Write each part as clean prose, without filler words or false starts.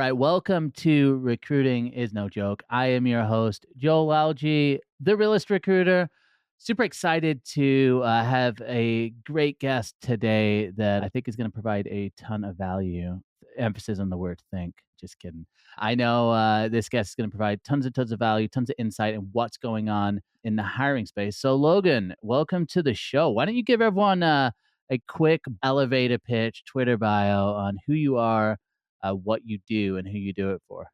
right, welcome to Recruiting is No Joke. I am your host, Joel Algie, the realist recruiter. Super excited to have a great guest today that I think is going to provide a ton of value. Emphasis on the word think. Just kidding. I know this guest is going to provide tons and tons of value, tons of insight in what's going on in the hiring space. So, Logan, welcome to the show. Why don't you give everyone a quick elevator pitch, Twitter bio on who you are, what you do, and who you do it for?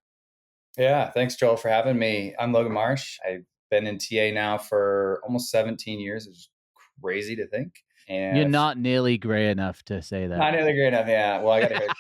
Yeah, thanks, Joel, for having me. I'm Logan Marsh. I've been in TA now for almost 17 years. It's crazy to think. You're And not nearly gray enough to say that. not nearly great enough. Yeah. Well, I got a haircut.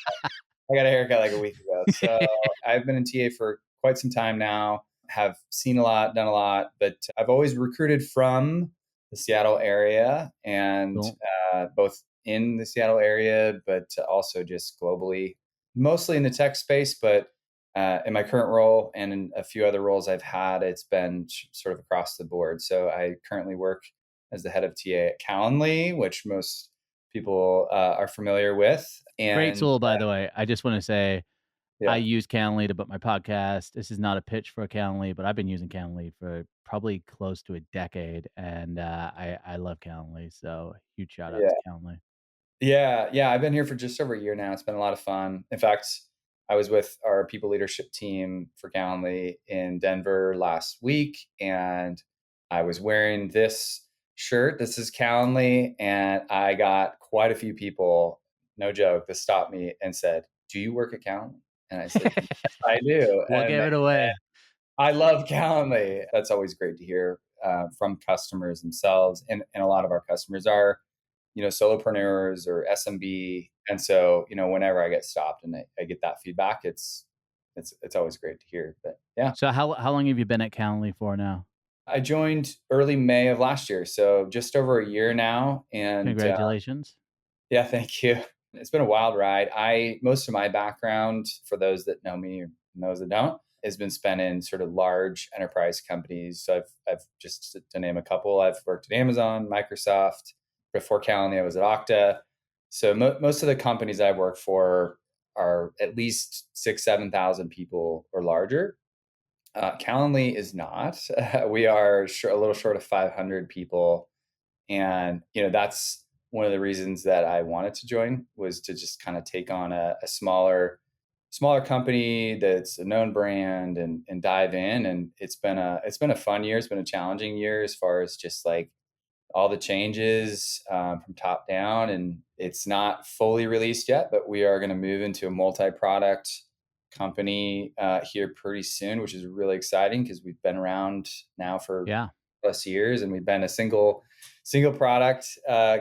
I got a haircut like a week ago. So I've been in TA for quite some time now, have seen a lot, done a lot, but I've always recruited from the Seattle area and Cool. both in the Seattle area, but also just globally, mostly in the tech space. But in my current role and in a few other roles I've had, it's been sort of across the board. So I currently work as the head of TA at Calendly, which most people are familiar with. Great And tool, by the way. I just want to say I yeah, use Calendly to book my podcast. This is not a pitch for Calendly, but I've been using Calendly for probably close to a decade, and I love Calendly. So huge shout out yeah. to Calendly. Yeah. I've been here for just over a year now. It's been a lot of fun. In fact, I was with our people leadership team for Calendly in Denver last week, and I was wearing this shirt. This is Calendly, and I got quite a few people, no joke, that stopped me and said, "Do you work at Calendly?" And I said, "Yes, I do." What gave it away? I love Calendly. That's always great to hear from customers themselves, and a lot of our customers are, solopreneurs or SMB, and so whenever I get stopped and I get that feedback, it's always great to hear. But yeah, So how long have you been at Calendly for now? I joined early May of last year, so just over a year now, and Congratulations. yeah, thank you. It's been a wild ride. I Most of my background, for those that know me or those that don't, has been spent in sort of large enterprise companies. So I've just to name a couple. I've worked at Amazon, Microsoft. Before Calendly, I was at Okta. So most of the companies I've worked for are at least 7,000 people or larger. Calendly is not. We are a little short of 500 people, and that's one of the reasons that I wanted to join, was to just kind of take on a smaller company that's a known brand, and dive in. And it's been a fun year. It's been a challenging year as far as just like all the changes from top down, and it's not fully released yet, but we are going to move into a multi-product company here pretty soon, which is really exciting because we've been around now for Yeah. plus years, and we've been a single product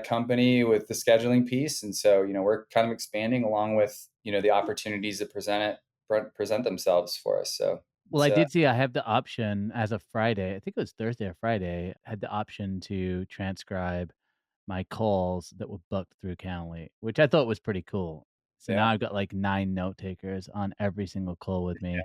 company with the scheduling piece. And so we're kind of expanding along with the opportunities that present themselves for us. So Well, I it's did see I have the option as of Friday. I think it was Thursday or Friday. I had the option to transcribe my calls that were booked through Calendly, which I thought was pretty cool. So now yeah, I've got like 9 note takers on every single call with me.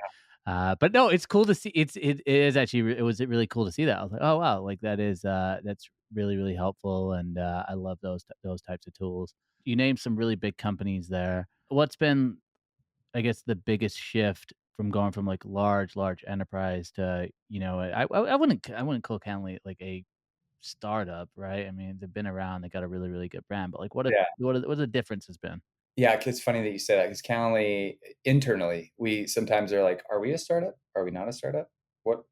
But no, it's cool to see. It is actually it was really cool to see that. I was like, oh wow, like that's really really helpful, and I love those types of tools. You named some really big companies there. What's been, I guess, the biggest shift from going from like large enterprise to, I wouldn't call Calendly like a startup, right? I mean, they've been around, they got a really, really good brand, but like yeah. what the difference has been? Yeah, it's funny that you say that because Calendly, internally, we sometimes are like, "Are we a startup? Are we not a startup? What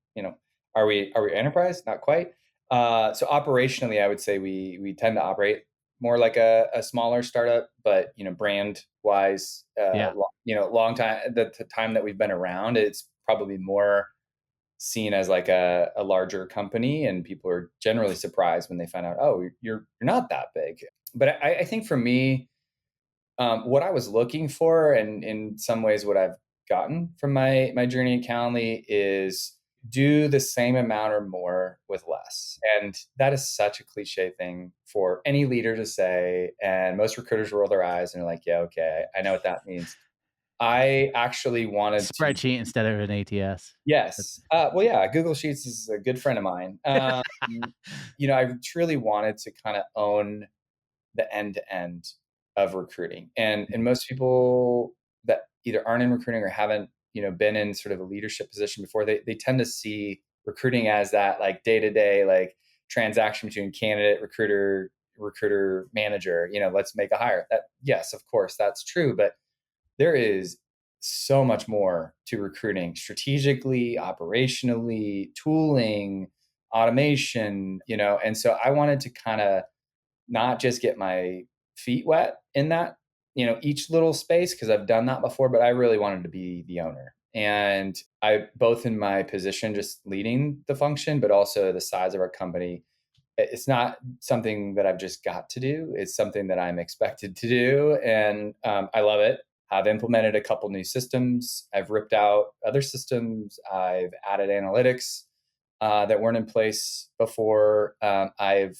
are we enterprise? Not quite." So operationally, I would say we tend to operate more like a smaller startup, but brand wise, Yeah. long time the time that we've been around, it's probably more seen as like a larger company, and people are generally surprised when they find out, oh, you're not that big. But I think for me, what I was looking for, and in some ways what I've gotten from my journey at Calendly, is do the same amount or more with less. And that is such a cliche thing for any leader to say. And most recruiters roll their eyes and are like, yeah, okay, I know what that means. I actually wanted to, Spreadsheet instead of an ATS. yes. That's Well, yeah, Google Sheets is a good friend of mine. I truly wanted to kind of own the end to end of recruiting. And most people that either aren't in recruiting or haven't, been in sort of a leadership position before, they tend to see recruiting as that like day to day, like transaction between candidate, recruiter, manager, let's make a hire. That, yes, of course, that's true. But there is so much more to recruiting strategically, operationally, tooling, automation, and so I wanted to kind of not just get my feet wet in that, each little space, because I've done that before, but I really wanted to be the owner. And I, both in my position, just leading the function, but also the size of our company, it's not something that I've just got to do. It's something that I'm expected to do. And I love it. I've implemented a couple new systems. I've ripped out other systems. I've added analytics that weren't in place before. I've,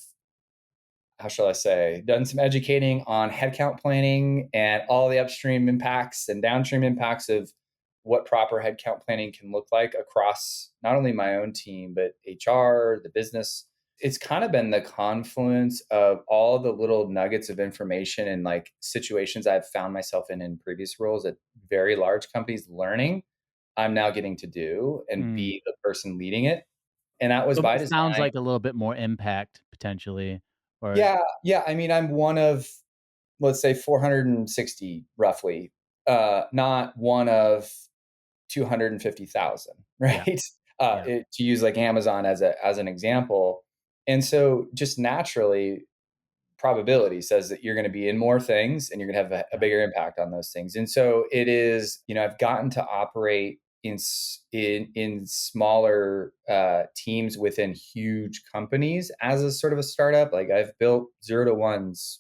how shall I say, done some educating on headcount planning and all the upstream impacts and downstream impacts of what proper headcount planning can look like across not only my own team, but HR, the business. It's kind of been the confluence of all the little nuggets of information and like situations I've found myself in previous roles at very large companies learning. I'm now getting to do and Mm. be the person leading it. And that was So by it sounds design. like a little bit more impact potentially, or Yeah. Yeah. I mean, I'm one of, let's say, 460 roughly, not one of 250,000, yeah, right? yeah, To use like Amazon as an example. And so just naturally, probability says that you're going to be in more things and you're going to have a yeah, bigger impact on those things. And so it is, I've gotten to operate in smaller teams within huge companies as a sort of a startup. Like I've built 0 to 1s,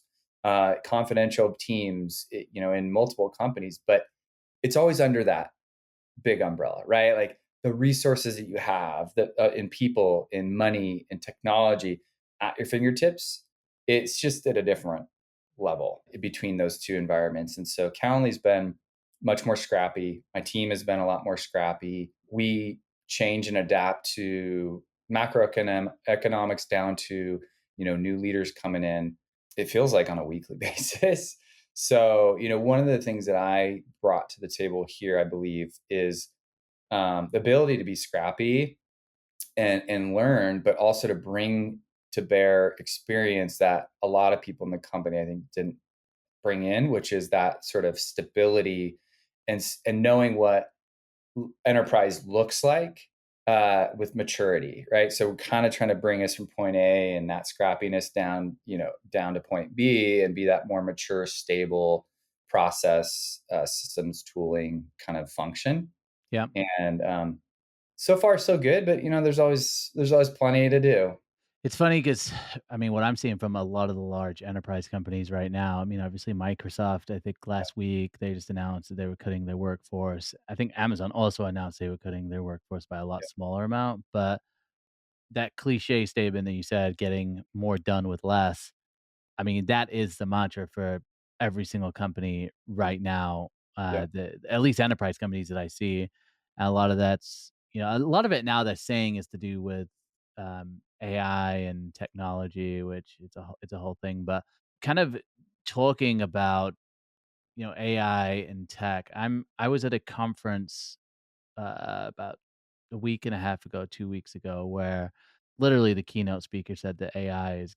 confidential teams, in multiple companies, but it's always under that big umbrella, right? Like the resources that you have that in people, in money, in technology at your fingertips, it's just at a different level between those two environments. And so Calendly's been much more scrappy. My team has been a lot more scrappy. We change and adapt to economics down to, new leaders coming in. It feels like on a weekly basis. So, one of the things that I brought to the table here, I believe, is the ability to be scrappy and learn, but also to bring to bear experience that a lot of people in the company, I think, didn't bring in, which is that sort of stability and knowing what enterprise looks like with maturity, right? So we're kind of trying to bring us from point A and that scrappiness down, down to point B and be that more mature, stable process, systems, tooling kind of function. yeah. And so far so good, but there's always plenty to do. It's funny because I mean, what I'm seeing from a lot of the large enterprise companies right now, I mean, obviously Microsoft, I think last week they just announced that they were cutting their workforce. I think Amazon also announced they were cutting their workforce by a lot Yeah, smaller amount, but that cliche statement that you said, getting more done with less, I mean, that is the mantra for every single company right now, yeah, at least enterprise companies that I see. And a lot of that's, a lot of it now they're saying is to do with AI and technology, which it's a whole thing. But kind of talking about AI and tech. I was at a conference about a week and a half ago, 2 weeks ago, where literally the keynote speaker said that AI is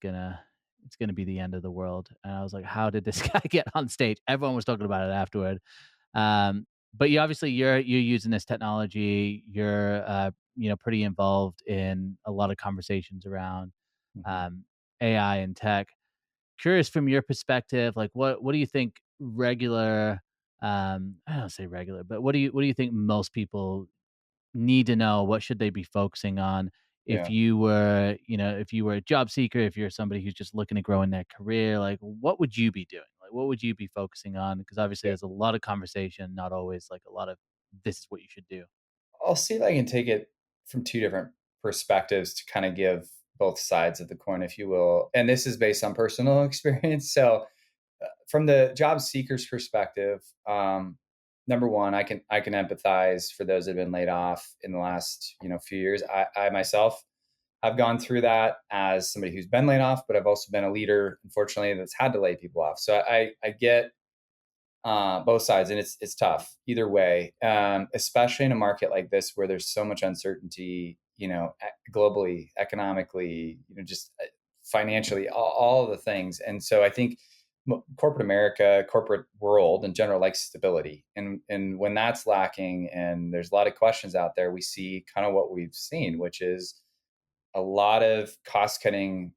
it's gonna be the end of the world, and I was like, "How did this guy get on stage?" Everyone was talking about it afterward. Um, but you obviously you're using this technology. You're pretty involved in a lot of conversations around mhm, um, AI and tech. Curious from your perspective, like what do you think regular I don't say regular, but what do you think most people need to know? What should they be focusing on if yeah, you were, if you were a job seeker, if you're somebody who's just looking to grow in their career, like what would you be doing? Like what would you be focusing on? Because obviously yeah. there's a lot of conversation, not always like a lot of this is what you should do. I'll see if I can take it from two different perspectives to kind of give both sides of the coin, if you will. And this is based on personal experience. So, from the job seeker's perspective, number one, I can empathize for those that have been laid off in the last few years. I myself have gone through that as somebody who's been laid off, but I've also been a leader, unfortunately, that's had to lay people off. So I get both sides, and it's tough either way, especially in a market like this where there's so much uncertainty, globally, economically, just financially, all of the things. And so I think corporate America, corporate world in general likes stability, and when that's lacking, and there's a lot of questions out there, we see kind of what we've seen, which is a lot of cost cutting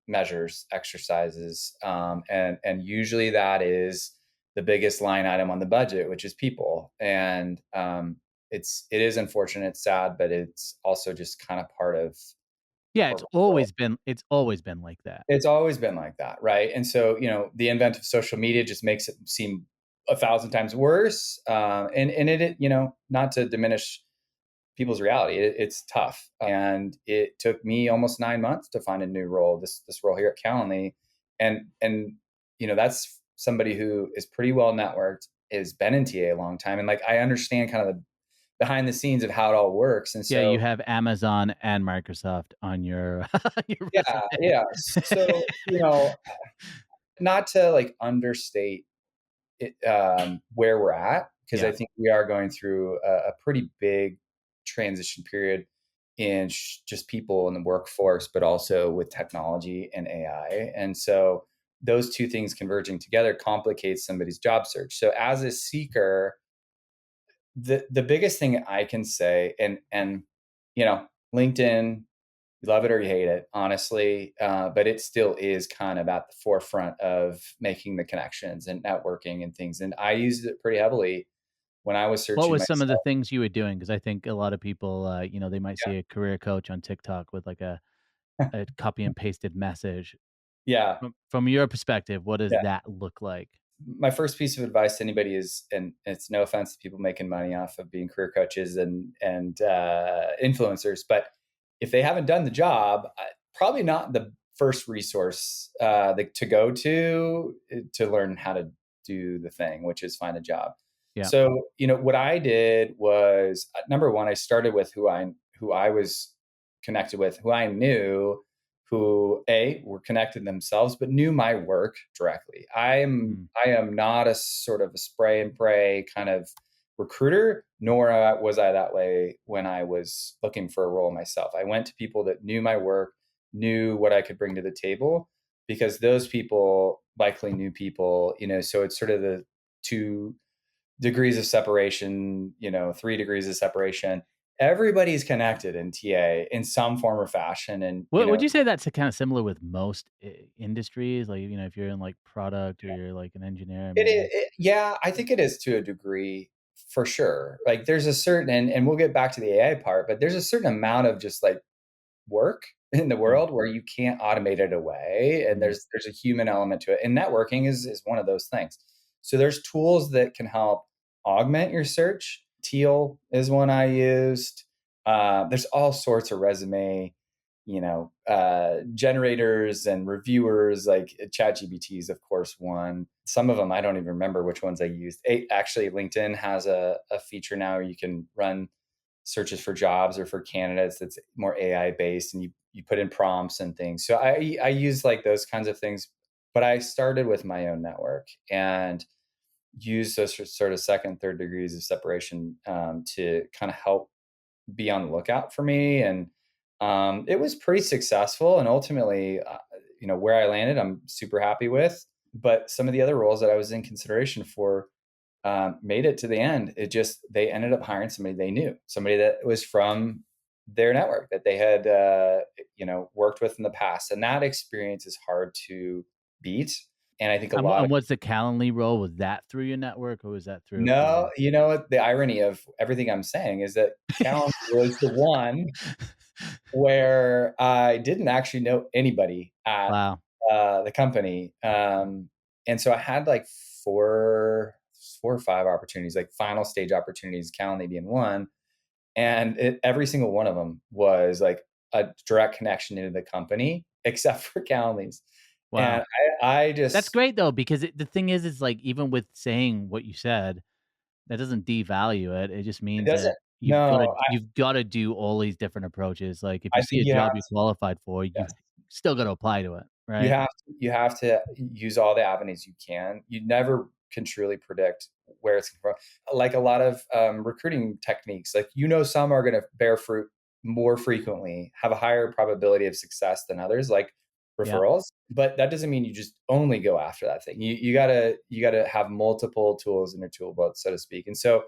measures, exercises, and usually that is the biggest line item on the budget, which is people. And it is unfortunate, it's sad, but it's also just kind of part of the Yeah, corporate world. it's always been like that. It's always been like that, right? And so the advent of social media just makes it seem a thousand times worse. And it not to diminish people's reality. It's tough, and it took me almost 9 months to find a new role. This role here at Calendly, and that's somebody who is pretty well networked, has been in TA a long time, and like I understand kind of the behind the scenes of how it all works. And Yeah, you so have Amazon and Microsoft on your your yeah, yeah. So resume. not to like understate it, where we're at, because I Yeah. think we are going through a pretty big transition period in just people in the workforce, but also with technology and AI. And so those two things converging together complicates somebody's job search. So as a seeker, the biggest thing I can say, and LinkedIn, you love it or you hate it, honestly, but it still is kind of at the forefront of making the connections and networking and things. And I used it pretty heavily when I was What searching was some of the myself. things you were doing? Because I think a lot of people, they might Yeah, see a career coach on TikTok with like a copy and pasted message. yeah, From your perspective, what does yeah. that look like? My first piece of advice to anybody is, and it's no offense to people making money off of being career coaches and influencers, but if they haven't done the job, probably not the first resource to go to learn how to do the thing, which is find a job. Yeah. So what I did was, number one, I started with who I was connected with, who I knew, who were connected themselves but knew my work directly. Mm. I am not a sort of a spray and pray kind of recruiter, nor was I that way when I was looking for a role myself. I went to people that knew my work, knew what I could bring to the table, because those people likely knew people. So it's sort of the 2 degrees of separation, 3 degrees of separation. Everybody's connected in TA in some form or fashion. And Would you say that's kind of similar with most industries? Like, if you're in like product or you're like an engineer, maybe. Yeah, I think it is to a degree, for sure. Like there's a certain, and we'll get back to the AI part, but there's a certain amount of just like work in the Mm, world where you can't automate it away, and mm. there's a human element to it, and networking is one of those things. So there's tools that can help augment your search. Teal is one I used. There's all sorts of resume generators and reviewers, like ChatGPT is of course one. Some of them I don't even remember which ones I used. Actually, LinkedIn has a feature now where you can run searches for jobs or for candidates that's more AI based, and you put in prompts and things. So I use like those kinds of things, but I started with my own network and use those sort of second, third degrees of separation to kind of help be on the lookout for me. And it was pretty successful. And ultimately, where I landed, I'm super happy with. But some of the other roles that I was in consideration for made it to the end. They ended up hiring somebody they knew, somebody that was from their network that they had, worked with in the past. And that experience is hard to beat. And I think a lot And of what's the Calendly role? Was that through your network or was that through a no, career? you know what? The irony of everything I'm saying is that Calendar was the one where I didn't actually know anybody at Wow. the company. And so I had like four or five opportunities, like final stage opportunities, Calendly being one. And every single one of them was like a direct connection into the company, except for Calendly's. And Wow. I That's just, great though, because the thing is like even with saying what you said, that doesn't devalue it. It just it means doesn't, that no, you've gotta do all these different approaches. Like, if you I see think a you have job you're to, qualified for, you yes. still gotta apply to it, You right? have to use all the avenues you can. You never can truly predict where it's from. Like a lot of recruiting techniques, like some are going to bear fruit more frequently, have a higher probability of success than others, like Yeah. referrals. But that doesn't mean you just only go after that thing. You gotta have multiple tools in your tool belt, so to speak. And so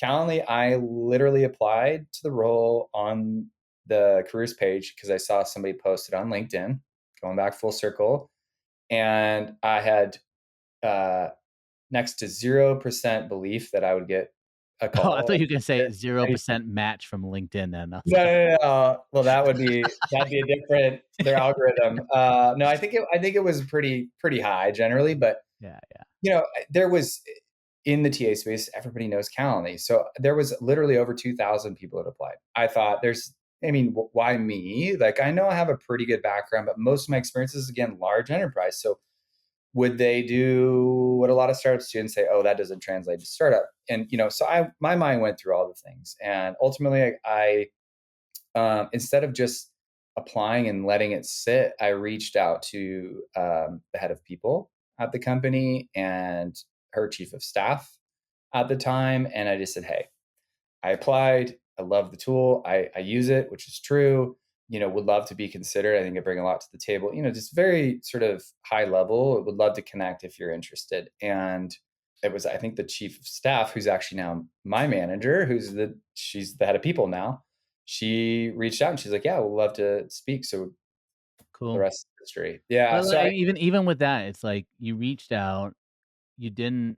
Calendly, I literally applied to the role on the careers page because I saw somebody posted on LinkedIn, going back full circle. And I had uh, next to 0% belief that I would get a Oh, I thought call. you were gonna say 0% match from LinkedIn then. I was No, like, no, no, no. Well, that'd be a different their algorithm. No, I think it was pretty high generally, but yeah, yeah. there was in the TA space, everybody knows Calendly. So there was literally over 2,000 people that applied. I thought why me? Like, I know I have a pretty good background, but most of my experiences, again, large enterprise. So would they do what a lot of startup students say? Oh, that doesn't translate to startup. And, so my mind went through all the things. And ultimately, I instead of just applying and letting it sit, I reached out to the head of people at the company and her chief of staff at the time. And I just said, hey, I applied. I love the tool. I use it, which is true. Would love to be considered. I think I bring a lot to the table. Just very sort of high level. Would love to connect if you're interested. And it was, I think, the chief of staff, who's actually now my manager, she's the head of people now. She reached out and she's like, "Yeah, we'd love to speak." So the Cool. rest is history. Yeah. But, So like, even with that, it's like you reached out, you didn't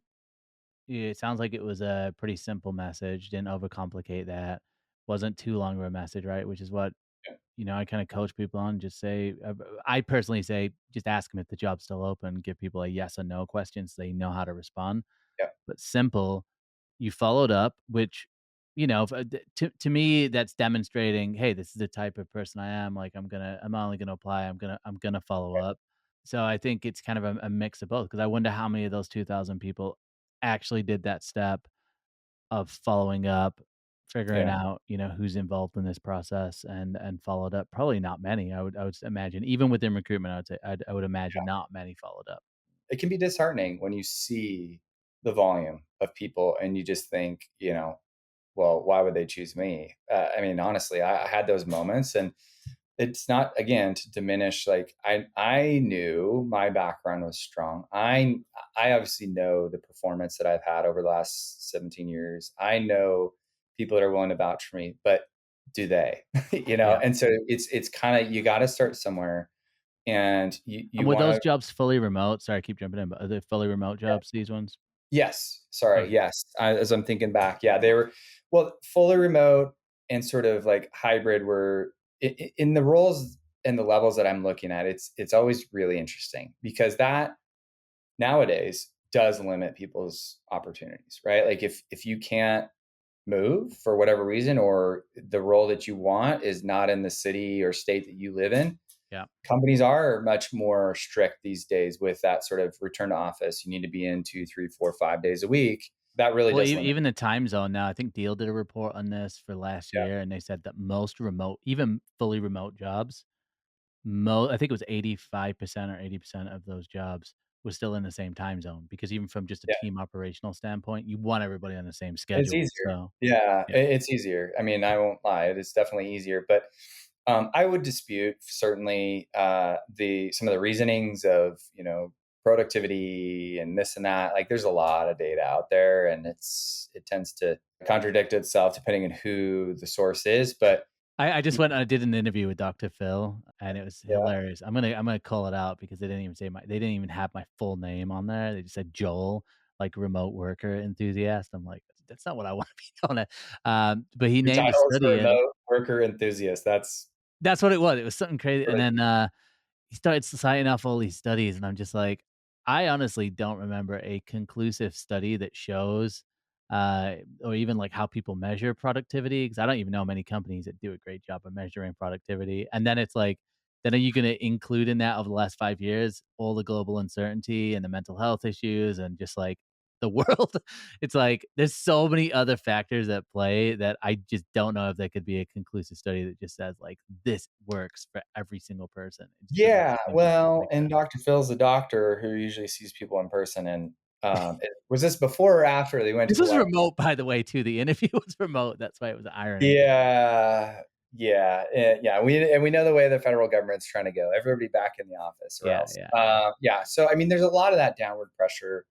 it sounds like it was a pretty simple message, didn't overcomplicate that, wasn't too long of a message, right? Which is what, yeah, I kinda coach people on, just say, I personally say, just ask them if the job's still open, give people a yes or no question so they know how to respond. yeah, But simple, you followed up, which, to me, that's demonstrating, "Hey, this is the type of person I am, like, I'm not only gonna apply, I'm gonna follow up." So, I think it's kind of a mix of both. Because I wonder how many of those 2,000 people actually did that step of following up, figuring yeah. out, who's involved in this process and followed up. Probably not many, I would imagine. Even within recruitment, I would say I would imagine not many followed up. It can be disheartening when you see the volume of people and you just think, well, why would they choose me? Honestly, I had those moments, and it's not, again, to diminish. Like, I knew my background was strong. I obviously know the performance that I've had over the last 17 years. I know people that are willing to vouch for me, but do they? Yeah. And so it's kind of, you got to start somewhere, and you And you were want those to. jobs fully remote? Sorry, I keep jumping in, but are they fully remote jobs, these ones? Yes. Sorry. Okay. Yes. As I'm thinking back, yeah, they were, well, fully remote and sort of like hybrid were in the roles and the levels that I'm looking at. It's always really interesting because that nowadays does limit people's opportunities, right? Like, if you can't move for whatever reason, or the role that you want is not in the city or state that you live in, Yeah. companies are much more strict these days with that sort of return to office. You need to be in 2, 3, 4, 5 days a week. That really Well, does limit. even the time zone now, I think Deal did a report on this for last Yeah, year, and they said that most remote, even fully remote jobs, I think it was 85% or 80% of those jobs was still in the same time zone, because even from just a yeah. team operational standpoint, you want everybody on the same It's schedule. easier. So, Yeah, yeah. it's easier. I won't lie, it is definitely easier, but, I would dispute certainly, the some of the reasonings of, productivity and this and that. Like, there's a lot of data out there, and it tends to contradict itself depending on who the source is, but I just went and I did an interview with Dr. Phil, and it was yeah, hilarious. I'm gonna call it out because they didn't even have my full name on there. They just said Joel, like remote worker enthusiast. I'm like, that's not what I want to be known as. But he your named a title is study, and remote worker enthusiast. That's that's what it was. It was something crazy. And really then he started citing off all these studies, and I'm just like, I honestly don't remember a conclusive study that shows, or even like how people measure productivity. Because I don't even know many companies that do a great job of measuring productivity. And then it's like, then are you going to include in that over the last 5 years all the global uncertainty and the mental health issues and just like the world? It's like there's so many other factors at play that I just don't know if there could be a conclusive study that just says like this works for every single person. It just doesn't Yeah, seem to be well, like and that. Dr. Phil's a doctor who usually sees people in person, and, Was this before or after they went to This the was White? remote, by the way, too. The interview was remote. That's why it was irony. Yeah, yeah. We know the way the federal government's trying to go. Everybody back in the office, or Yeah, else. yeah, Yeah. So I mean, there's a lot of that downward pressure,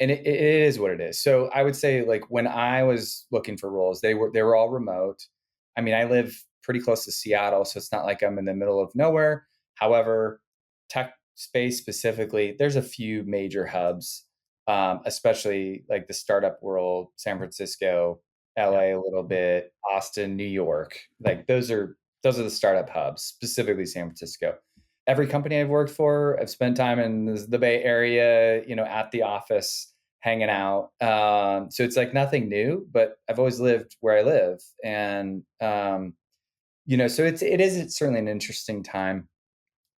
and it is what it is. So I would say, like when I was looking for roles, they were all remote. I mean, I live pretty close to Seattle, so it's not like I'm in the middle of nowhere. However, tech space specifically, there's a few major hubs, especially like the startup world, San Francisco, yeah. LA a little bit, Austin, New York. Like those are the startup hubs, specifically San Francisco. Every company I've worked for, I've spent time in the Bay Area, at the office, hanging out. So it's like nothing new, but I've always lived where I live, and so it is certainly an interesting time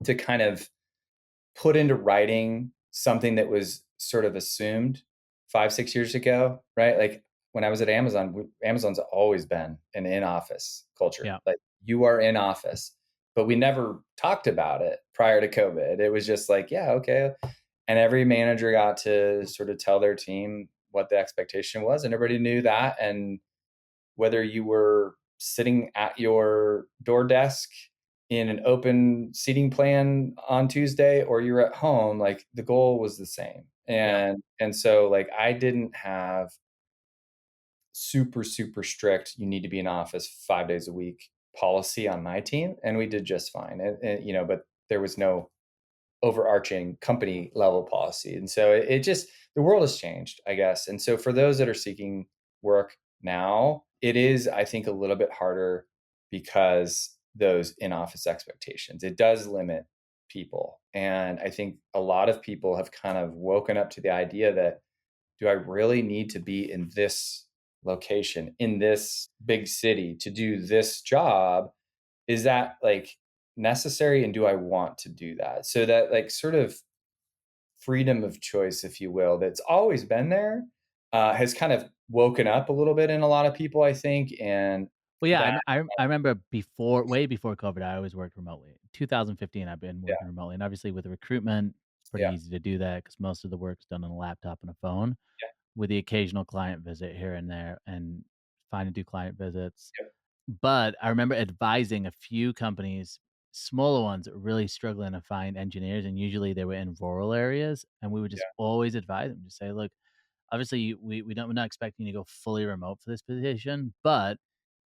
to kind of put into writing something that was sort of assumed 5, 6 years ago, right? Like when I was at Amazon, Amazon's always been an in-office culture. Yeah. Like you are in office, but we never talked about it prior to COVID. It was just like, yeah, okay. And every manager got to sort of tell their team what the expectation was, and everybody knew that. And whether you were sitting at your door desk in an open seating plan on Tuesday or you're at home, like the goal was the same. Yeah. And so like I didn't have super, super strict, you need to be in office 5 days a week policy on my team. And we did just fine. But there was no overarching company level policy. And so it just, the world has changed, I guess. And so for those that are seeking work now, it is, I think, a little bit harder because those in office expectations, it does limit people. And I think a lot of people have kind of woken up to the idea that, do I really need to be in this location, in this big city to do this job? Is that like necessary, and do I want to do that? So that like sort of freedom of choice, if you will, that's always been there, has kind of woken up a little bit in a lot of people, I think. And Well, yeah, that, I remember way before COVID, I always worked remotely. 2015, I've been yeah, working remotely, and obviously with recruitment, it's pretty yeah, easy to do that because most of the work's done on a laptop and a phone, yeah, with the occasional client visit here and there, and fine to do client visits. yeah, But I remember advising a few companies, smaller ones, that were really struggling to find engineers, and usually they were in rural areas, and we would just yeah, always advise them, just say, "Look, obviously, we're not expecting you to go fully remote for this position, but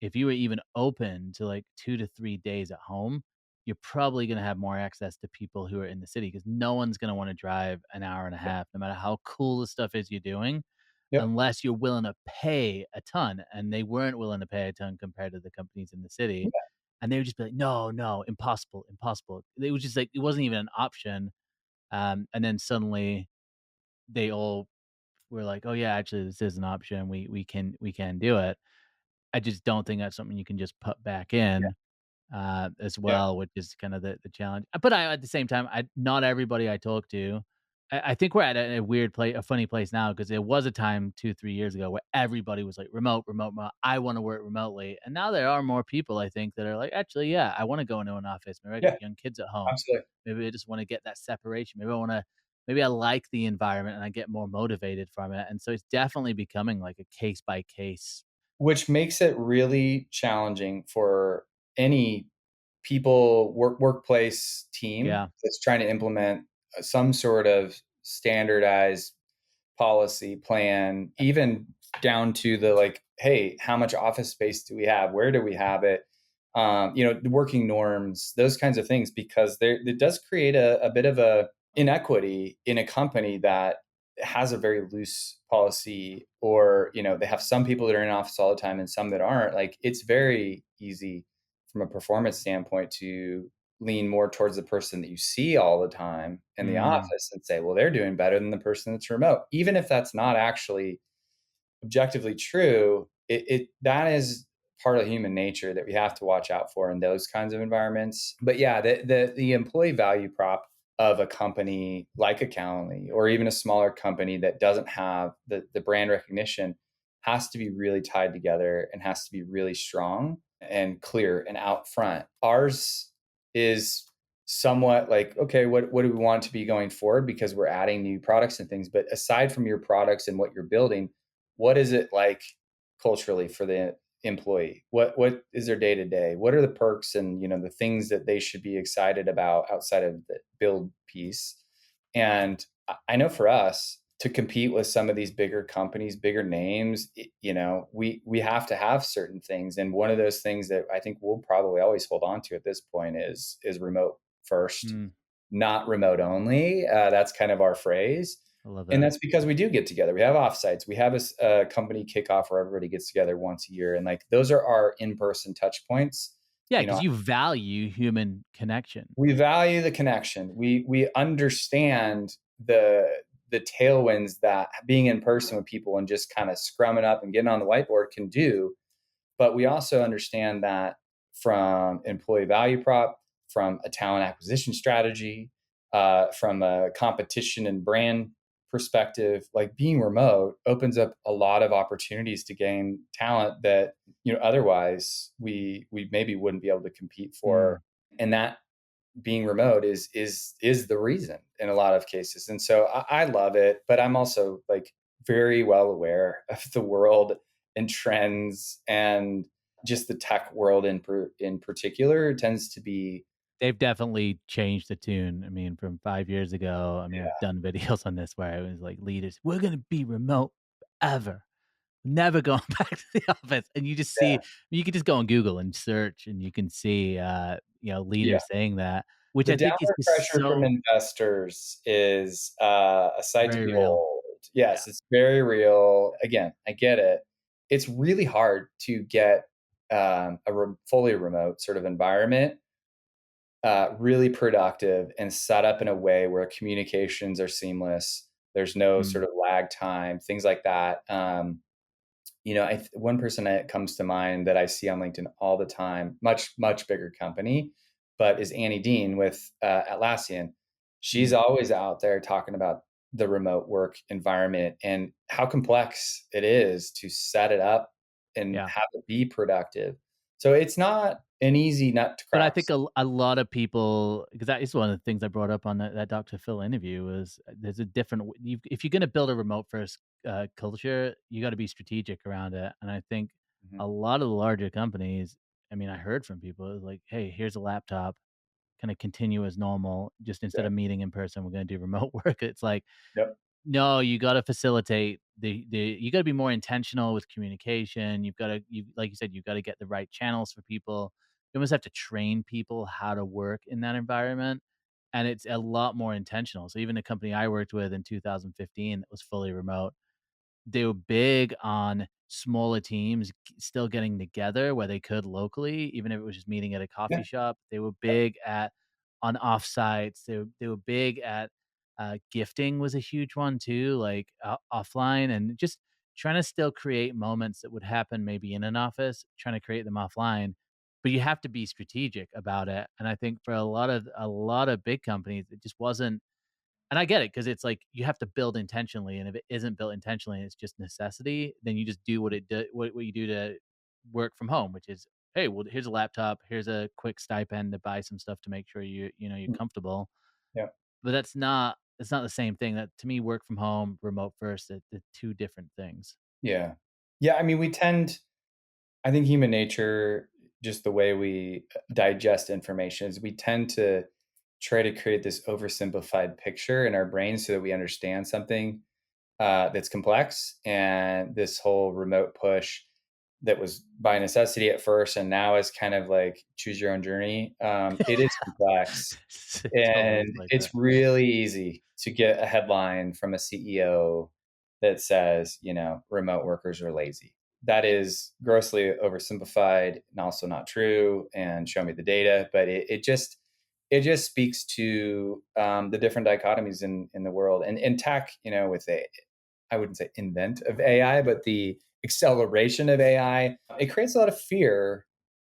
if you were even open to, like, 2 to 3 days at home, you're probably gonna have more access to people who are in the city because no one's gonna wanna drive an hour and a half no matter how cool the stuff is you're doing, yep, unless you're willing to pay a ton," and they weren't willing to pay a ton compared to the companies in the city, yeah, and they would just be like, "No, no, impossible, impossible." It was just like it wasn't even an option, and then suddenly they all were like, "Oh, yeah, actually, this is an option. We can do it." I just don't think that's something you can just put back yeah, in, as yeah, well, which is kind of the challenge. But at the same time, not everybody I talk to, I think we're at a weird place, a funny place now, because there was a time 2, 3 years ago where everybody was like, "Remote, remote, remote. I wanna work remotely." And now there are more people, I think, that are like, "Actually, yeah, I wanna go into an office. Maybe I yeah, got young kids at home. absolutely. Maybe I just wanna get that separation. Maybe I like the environment and I get more motivated from it." And so it's definitely becoming like a case by case. Which makes it really challenging for any people workplace team Yeah. that's trying to implement some sort of standardized policy plan, even down to the like, hey, how much office space do we have? Where do we have it? The working norms, those kinds of things, because there it does create a bit of a inequity in a company that has a very loose policy, or they have some people that are in office all the time and some that aren't. Like it's very easy from a performance standpoint to lean more towards the person that you see all the time in the Mm. office and say, well, they're doing better than the person that's remote. Even if that's not actually objectively true, it that is part of human nature that we have to watch out for in those kinds of environments. But yeah, the employee value prop of a company like a Calendly, or even a smaller company that doesn't have the brand recognition, has to be really tied together and has to be really strong and clear and out front. Ours is somewhat like, okay, what do we want to be going forward? Because we're adding new products and things. But aside from your products and what you're building, what is it like culturally for the employee? What is their day to day? What are the perks and the things that they should be excited about outside of the build piece? And I know for us to compete with some of these bigger companies, bigger names, we have to have certain things. And one of those things that I think we'll probably always hold on to at this point is remote first, Mm, not remote only. That's kind of our phrase. I love And that. that's because we do get together. We have offsites. We have a company kickoff where everybody gets together once a year. And like those are our in person touch points. Yeah, You know, because you value human connection. we value the connection. We understand the tailwinds that being in person with people and just kind of scrumming up and getting on the whiteboard can do. But we also understand that from employee value prop, from a talent acquisition strategy, from a competition and brand perspective, like being remote opens up a lot of opportunities to gain talent that otherwise we maybe wouldn't be able to compete for. Mm. And that being remote is the reason in a lot of cases. And so I love it, but I'm also like very well aware of the world and trends and just the tech world in particular tends to be. They've definitely changed the tune. I mean, from 5 years ago, I mean, I've done videos on this where I was like, "Leaders, we're gonna be remote forever. Never going back to the office." And you just see Yeah, you could just go on Google and search, and you can see, yeah. leaders saying that, which The I think is downward just pressure from so investors is a sight to very real. behold. Yeah. Yes, it's very real. Again, I get it. It's really hard to get fully remote sort of environment really productive and set up in a way where communications are seamless. There's no sort Mm, of lag time, things like that. One person that comes to mind that I see on LinkedIn all the time, much bigger company, but is Annie Dean with Atlassian. She's mm, always out there talking about the remote work environment and how complex it is to set it up and yeah. have it be productive. So it's not an easy nut to But I crack. think a lot of people, because that is one of the things I brought up on that Dr. Phil interview was there's a different if you're gonna build a remote first, culture, you gotta be strategic around it, and I think Mhm. a lot of the larger companies, I mean, I heard from people, it was like, "Hey, here's a laptop, kinda continue as normal, just instead Yeah. of meeting in person, we're gonna do remote work." It's like, Yep. no, you gotta facilitate the you gotta be more intentional with communication. You like you said, you gotta get the right channels for people. You almost have to train people how to work in that environment, and it's a lot more intentional. So even the company I worked with in 2015 that was fully remote, they were big on smaller teams still getting together where they could locally, even if it was just meeting at a Yeah. coffee shop. They were Yep. big at on offsites. They were big at gifting was a huge one too, like offline, and just trying to still create moments that would happen maybe in an office, trying to create them offline. But you have to be strategic about it. And I think for a lot of big companies, it just wasn't, and I get it because it's like you have to build intentionally, and if it isn't built intentionally and it's just necessity, then you just do what you do to work from home, which is, "Hey, well, here's a laptop, here's a quick stipend to buy some stuff to make sure you're Mm. comfortable." Yep. But that's not the same thing. That to me, work from home, remote first, the 2 different things. Yeah. Yeah. I mean, I think human nature, just the way we digest information, is we tend to try to create this oversimplified picture in our brains so that we understand something that's complex. And this whole remote push that was by necessity at first and now is kind of like choose your own journey. It is complex. It totally is And like it's that. really easy to get a headline from a CEO that says, remote workers are lazy. That is grossly oversimplified and also not true. And show me the data, but it just speaks to the different dichotomies in the world and in tech. With I wouldn't say invent of AI, but the acceleration of AI, it creates a lot of fear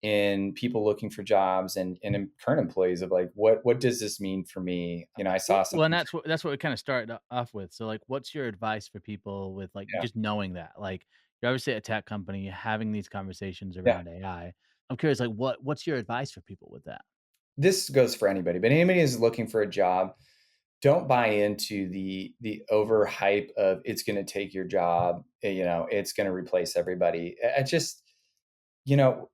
in people looking for jobs and in current employees of like, what does this mean for me? I saw Well, and something. that's what we kinda started off with. So, like, what's your advice for people with, like, Yeah, just knowing that? Like, you're obviously at a tech company, you're having these conversations yeah. around AI. I'm curious, like, what's your advice for people with that? this goes for anybody, but anybody who's looking for a job, don't buy into the overhype of it's going to take your job. It's going to replace everybody. I just, you know,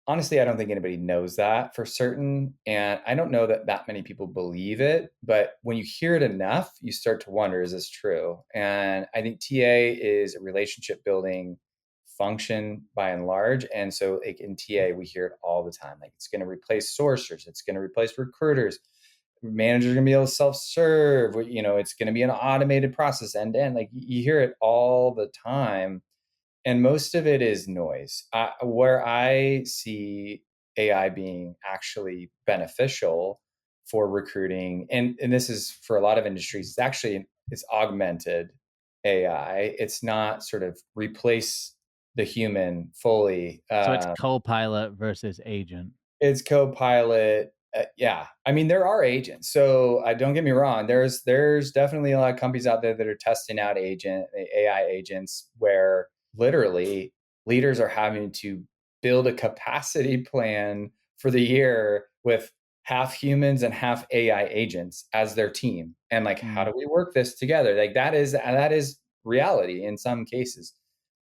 honestly, I don't think anybody knows that for certain, and I don't know that that many people believe it. But when you hear it enough, you start to wonder, is this true? And I think TA is a relationship building function by and large, and so like in TA, we hear it all the time. Like it's going to replace sourcers, it's going to replace recruiters, managers are going to be able to self-serve. It's going to be an automated process end to end. Like you hear it all the time, and most of it is noise. Where I see AI being actually beneficial for recruiting, and this is for a lot of industries, it's augmented AI. It's not sort of replace the human fully. So it's co-pilot versus agent. It's Copilot. Yeah, I mean there are agents. So don't get me wrong. There's definitely a lot of companies out there that are testing out AI agents where literally leaders are having to build a capacity plan for the year with half humans and half AI agents as their team. And like, how Mm. do we work this together? Like that is reality in some cases,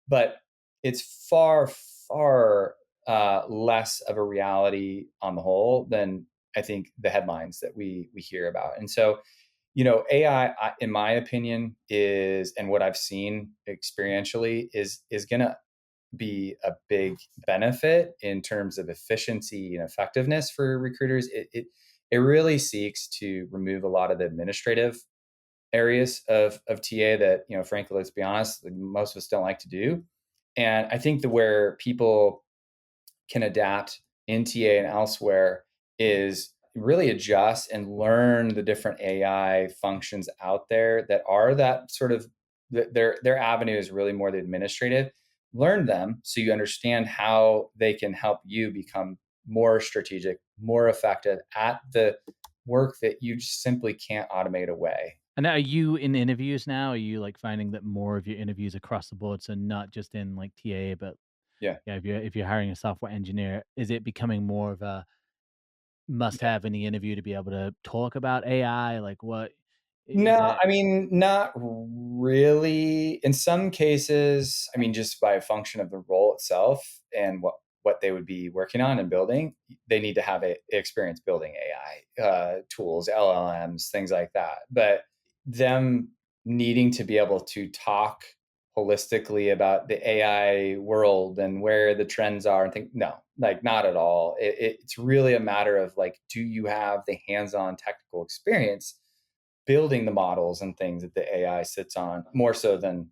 but it's far, far less of a reality on the whole than I think the headlines that we hear about. And so, AI, in my opinion, is, and what I've seen experientially is going to be a big benefit in terms of efficiency and effectiveness for recruiters. It really seeks to remove a lot of the administrative areas of TA that, frankly, let's be honest, most of us don't like to do. And I think that where people can adapt in TA and elsewhere is really adjust and learn the different AI functions out there that are that sort of their avenue is really more the administrative. Learn them so you understand how they can help you become more strategic, more effective at the work that you just simply can't automate away. And are you in interviews now? Are you, like, finding that more of your interviews across the board, so not just in, like, TA, but, Yeah. yeah, if you're hiring a software engineer, is it becoming more of a must-have in the interview to be able to talk about AI? Like, what is No, that? I mean, not really. In some cases, I mean, just by a function of the role itself and what they would be working on and building, they need to have experience building AI tools, LLMs, things like that. But them needing to be able to talk holistically about the AI world and where the trends are and think, no, like not at all. It's really a matter of like, do you have the hands-on technical experience building the models and things that the AI sits on more so than,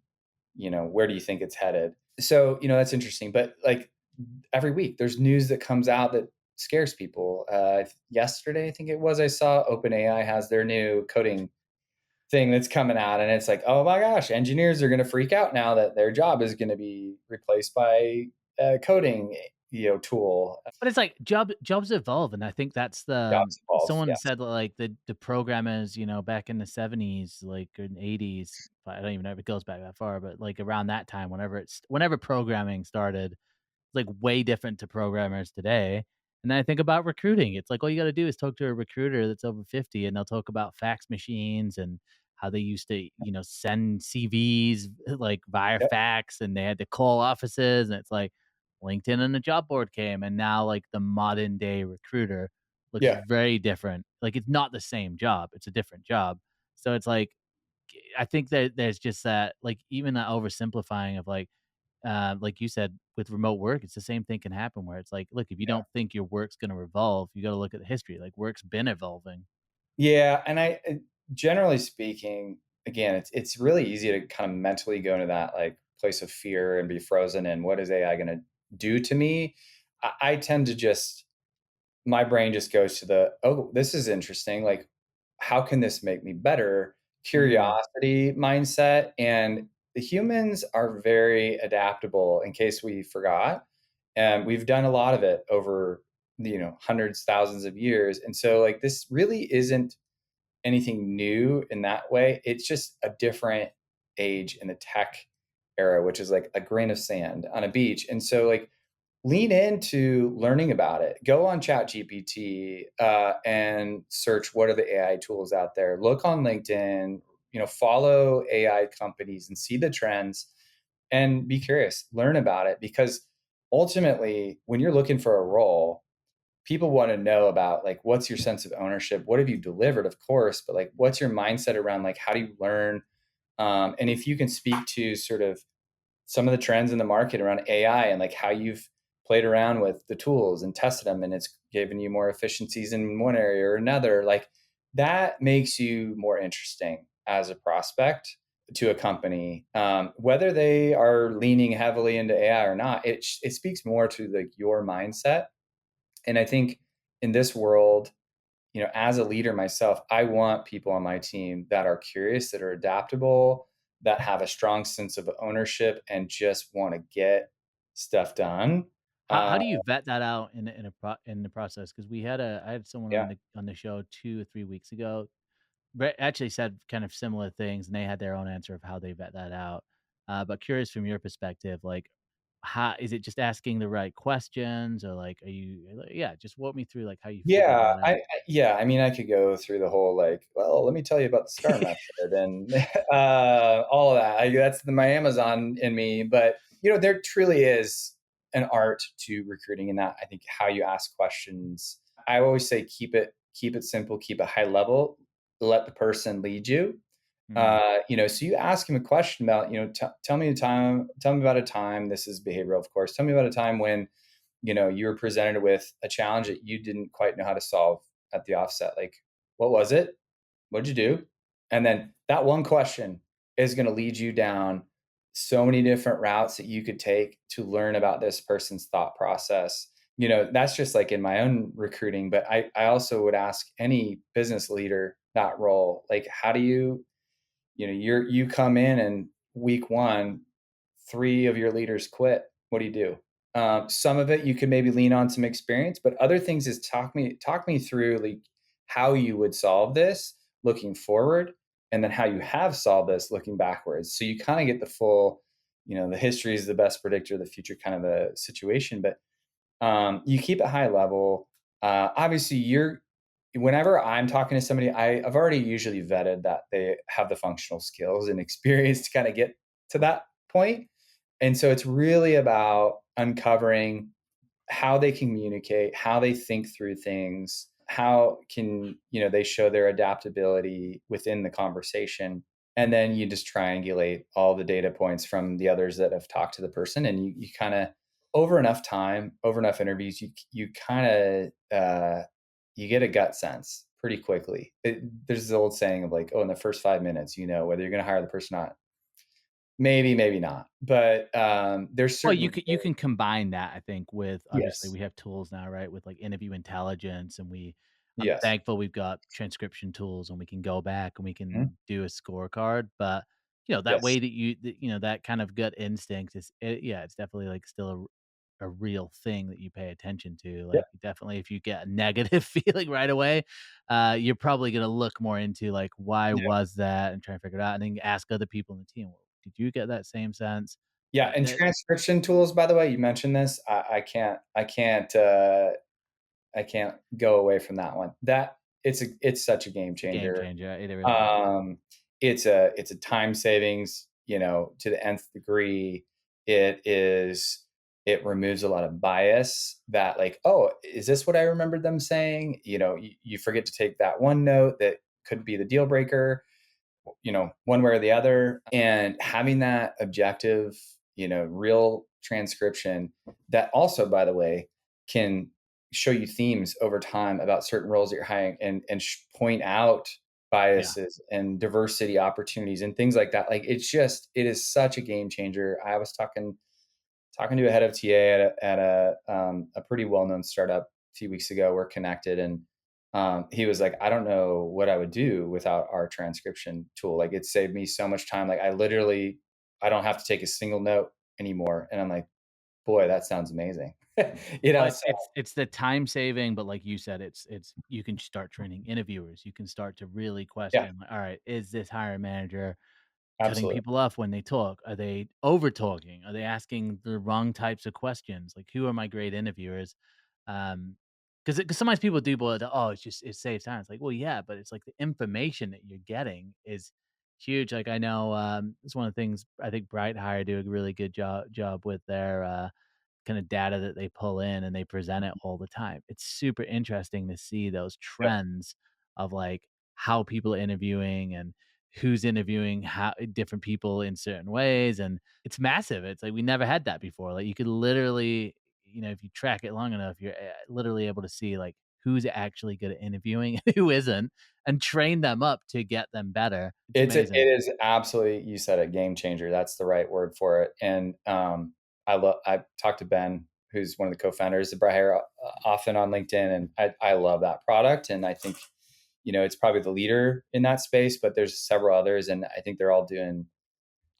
where do you think it's headed? So, that's interesting. But like every week, there's news that comes out that scares people. Yesterday, I think it was, I saw OpenAI has their new coding thing that's coming out, and it's like, oh my gosh, engineers are going to freak out now that their job is going to be replaced by a coding, tool. But it's like jobs evolve, and I think that's Jobs evolve. someone Yes. said that, like, the programmers, back in the '70s, like, in '80s, I don't even know if it goes back that far, but, like, around that time, whenever programming started, like way different to programmers today. And then I think about recruiting. It's like all you got to do is talk to a recruiter that's over 50 and they'll talk about fax machines and how they used to, send CVs like via Yep. fax and they had to call offices. And it's like LinkedIn and the job board came. And now, like, the modern day recruiter looks Yeah. very different. Like, it's not the same job, it's a different job. So it's like, I think that there's just that, like, even that oversimplifying of like you said, with remote work, it's the same thing can happen where it's like, look, if you Yeah. don't think your work's gonna evolve, you gotta look at the history. Like, work's been evolving. Yeah, and generally speaking, again, it's really easy to kind of mentally go into that like place of fear and be frozen in what is AI going to do to me. I tend to just my brain just goes to the, oh, this is interesting. Like, how can this make me better? Mm. Curiosity mindset, and the humans are very adaptable. In case we forgot, and we've done a lot of it over hundreds, thousands of years, and so like this really isn't anything new in that way. It's just a different age in the tech era, which is like a grain of sand on a beach. And so like lean into learning about it. Go on ChatGPT and search what are the AI tools out there. Look on LinkedIn, follow AI companies and see the trends and be curious, learn about it because ultimately, when you're looking for a role, people want to know about like what's your sense of ownership, what have you delivered, of course, but like what's your mindset around like how do you learn, and if you can speak to sort of some of the trends in the market around AI and like how you've played around with the tools and tested them and it's given you more efficiencies in one area or another, like that makes you more interesting as a prospect to a company, whether they are leaning heavily into AI or not. It speaks more to like your mindset. And I think in this world, as a leader myself, I want people on my team that are curious, that are adaptable, that have a strong sense of ownership and just want to get stuff done. How Uh, do you vet that out in the process? Because I had someone yeah. on the show 2 or 3 weeks ago, actually said kind of similar things, and they had their own answer of how they vet that out. But curious from your perspective, like, how is it just asking the right questions or, like, are you like yeah, just walk me through, like, how you figure Yeah, that out. yeah, I mean, I could go through the whole like, well, let me tell you about the STAR method and all of that. That's my Amazon in me, but there truly is an art to recruiting in that. I think how you ask questions. I always say keep it simple, keep it high level, let the person lead you. Mm, So you ask him a question about, tell me about a time. This is behavioral, of course. Tell me about a time when you were presented with a challenge that you didn't quite know how to solve at the offset. Like, what was it? What'd you do? And then that one question is going to lead you down so many different routes that you could take to learn about this person's thought process. That's just like in my own recruiting, but I also would ask any business leader that role, like, how do you come in and week one, three of your leaders quit. What do you do? Some of it you could maybe lean on some experience, but other things is talk me through like how you would solve this looking forward, and then how you have solved this looking backwards. So you kind of get the full, the history is the best predictor of the future kind of a situation. But you keep it high level. Obviously, whenever I'm talking to somebody, I've already usually vetted that they have the functional skills and experience to kind of get to that point. And so it's really about uncovering how they communicate, how they think through things, how can, they show their adaptability within the conversation. And then you just triangulate all the data points from the others that have talked to the person. And you kind of, over enough time, over enough interviews, you kind of, you get a gut sense pretty quickly. There's this old saying of like, oh, in the first 5 minutes, whether you're going to hire the person or not. Maybe, maybe not. But there's well, certain, you can combine that, I think, with obviously, yes, we have tools now, right, with, like, interview intelligence, and I'm yes. thankful we've got transcription tools, and we can go back, and we Mhm. can do a scorecard, but, that Yes. way that kind of gut instinct yeah, it's definitely, like, still a real thing that you pay attention to, Yeah. like, definitely if you get a negative feeling right away, you're probably gonna look more into, like, why Yeah. was that, and try to figure it out, and then ask other people in the team, "Well, did you get that same sense?" Yeah, and That transcription tools, by the way, you mentioned this. I can't go away from that one. It's such a game it's a game changer. changer, it really is. Um, it's a time savings, to the nth degree. It removes a lot of bias that like, oh, is this what I remembered them saying? You forget to take that one note that could be the deal breaker, one way or the other. And having that objective, real transcription that also, by the way, can show you themes over time about certain roles that you're hiring and point out Yeah. biases and diversity opportunities and things like that. Like it is such a game changer. I was talking to a head of TA at a pretty well known startup a few weeks ago. We're connected, and he was like, "I don't know what I would do without our transcription tool. Like, it saved me so much time. Like, I don't have to take a single note anymore." And I'm like, "Boy, that sounds amazing." Well, So it's the time saving, but like you said, it's you can start training interviewers, you can start to really yeah, question, like, "Alright, is this hiring manager cutting Absolutely. people off when they talk? Are they over talking? Are they asking the wrong types of questions? Like, who are my great interviewers? Um, because sometimes people do boil it down, "Oh, it saves time." It's like, well, yeah, but it's like the information that you're getting is huge. Like, I know, it's one of the things I think Bright Hire do a really good job with their, kind of data that they pull in and they present it all the time. It's super interesting to see those Yep. trends of like how people are interviewing and who's interviewing how different people in certain ways. And it's massive. It's like we never had that before. Like you could literally, if you track it long enough, you're literally able to see like who's actually good at interviewing and who isn't and train them up to get them better. It's It amazing. is absolutely, you said a game changer. That's the right word for it. And I talked to Ben, who's one of the co-founders of Brahera, often on LinkedIn, and I love that product. And I think it's probably the leader in that space, but there's several others, and I think they're all doing